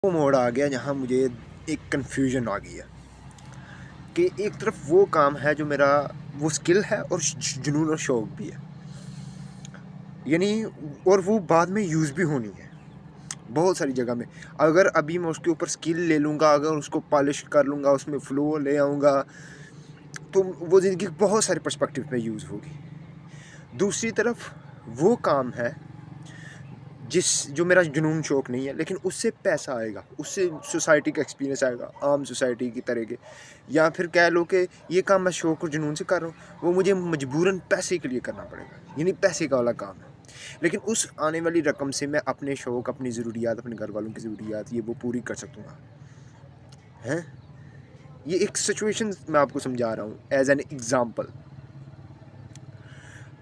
वो मोड़ आ गया जहाँ मुझे एक कन्फ्यूजन आ गई है कि एक तरफ वो काम है जो मेरा वो स्किल है और जुनून और शौक़ भी है, यानी और वो बाद में यूज़ भी होनी है बहुत सारी जगह में। अगर अभी मैं उसके ऊपर स्किल ले लूँगा, अगर उसको पॉलिश कर लूँगा, उसमें फ़्लो ले आऊँगा, तो वो ज़िंदगी के बहुत सारे पर्सपेक्टिव में यूज़ होगी। दूसरी तरफ वो काम है जो मेरा जुनून शौक़ नहीं है, लेकिन उससे पैसा आएगा, उससे सोसाइटी का एक्सपीरियंस आएगा, आम सोसाइटी की तरह के। या फिर कह लो कि ये काम मैं शौक़ और जुनून से कर रहा हूँ, वो मुझे मजबूरन पैसे के लिए करना पड़ेगा, यानी पैसे का वाला काम है। लेकिन उस आने वाली रकम से मैं अपने शौक़, अपनी ज़रूरियात, अपने घर वालों की ज़रूरियात ये वो पूरी कर सकूँगा, हैं? ये एक सिचुएशन मैं आपको समझा रहा हूँ एज़ एन एग्ज़ाम्पल।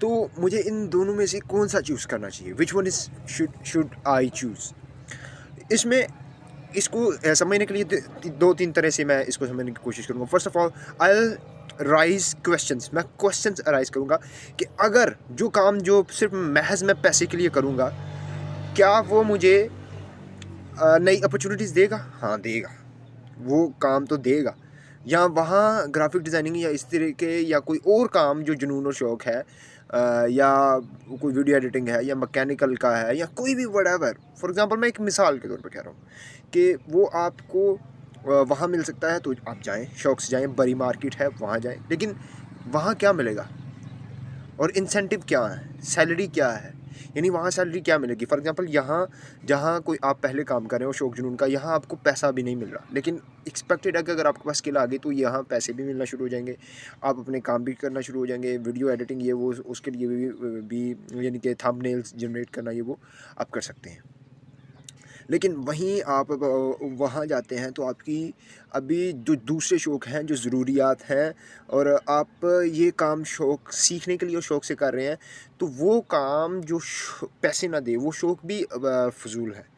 तो मुझे इन दोनों में से कौन-सा चूज़ करना चाहिए? Which one is should I choose? इसमें इसको समझने के लिए 2-3 तरह से मैं इसको समझने की कोशिश करूँगा। First of all I will raise questions, मैं क्वेश्चन्स अराइज़ करूँगा कि अगर जो काम जो सिर्फ़ महज़ मैं पैसे के लिए करूँगा, क्या वो मुझे नई अपॉर्चुनिटीज़ देगा? हाँ, देगा। वो काम तो देगा। या वहाँ ग्राफ़िक डिज़ाइनिंग या इस तरह के या कोई और काम जो जुनून और शौक़ है, या कोई वीडियो एडिटिंग है या मैकेनिकल का है या कोई भी व्हाटएवर। फॉर एग्ज़ाम्पल मैं एक मिसाल के तौर पे कह रहा हूँ कि वो आपको वहाँ मिल सकता है, तो आप जाएँ, शौक़ से जाएँ, बड़ी मार्केट है वहाँ जाएँ। लेकिन वहाँ क्या मिलेगा और इंसेंटिव क्या है, सैलरी क्या है, यानी वहाँ सैलरी क्या मिलेगी? फॉर एग्ज़ाम्पल यहाँ जहाँ कोई आप पहले काम कर रहे हो शौक़ जुनून का, यहाँ आपको पैसा भी नहीं मिल रहा, लेकिन एक्सपेक्टेड है कि अगर आपके पास स्किल आ गई तो यहाँ पैसे भी मिलना शुरू हो जाएंगे, आप अपने काम भी करना शुरू हो जाएंगे, वीडियो एडिटिंग ये वो उसके लिए भी यानी कि थंबनेल्स जनरेट करना ये वो आप कर सकते हैं। लेकिन वहीं आप वहाँ जाते हैं तो आपकी अभी जो दूसरे शौक़ हैं, जो ज़रूरियात हैं, और आप ये काम शौक़ सीखने के लिए और शौक़ से कर रहे हैं, तो वो काम जो पैसे ना दे, वो शौक़ भी फ़िज़ूल है।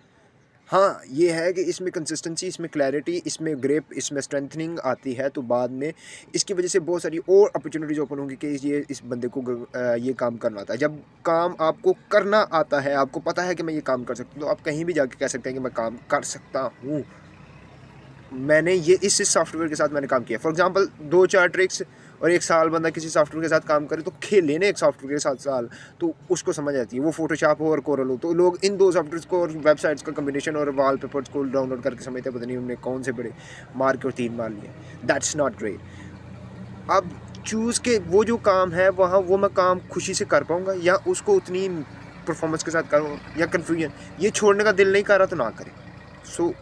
हाँ, ये है कि इसमें कंसिस्टेंसी, इसमें क्लैरिटी, इसमें ग्रिप, इसमें स्ट्रेंथनिंग आती है, तो बाद में इसकी वजह से बहुत सारी और अपॉर्चुनिटीज़ ओपन होंगी कि ये इस बंदे को ये काम करना आता है। जब काम आपको करना आता है, आपको पता है कि मैं ये काम कर सकता हूँ, तो आप कहीं भी जाके कह सकते हैं कि मैं काम कर सकता हूँ। मैंने ये इस सॉफ्टवेयर के साथ मैंने काम किया। फॉर एग्ज़ाम्पल 2-4 ट्रिक्स और 1 साल बंदा किसी सॉफ्टवेयर के साथ काम करे, तो खेल लेने एक सॉफ्टवेयर के साथ साल, तो उसको समझ आती है। वो फ़ोटोशॉप हो और कोरल हो, तो लोग इन 2 सॉफ्टवेयर्स को और वेबसाइट्स का कॉम्बिनेशन और वॉलपेपर्स को डाउनलोड करके समझते हैं पता नहीं उन्होंने कौन से बड़े मार के और 3 मार लिए। That's not great. अब चूज़ के वो जो काम है वहाँ वो मैं काम खुशी से कर पाऊँगा या उसको उतनी परफ़ॉर्मेंस के साथ करूँ, या कन्फ्यूजन ये छोड़ने का दिल नहीं कर रहा तो ना करें। सो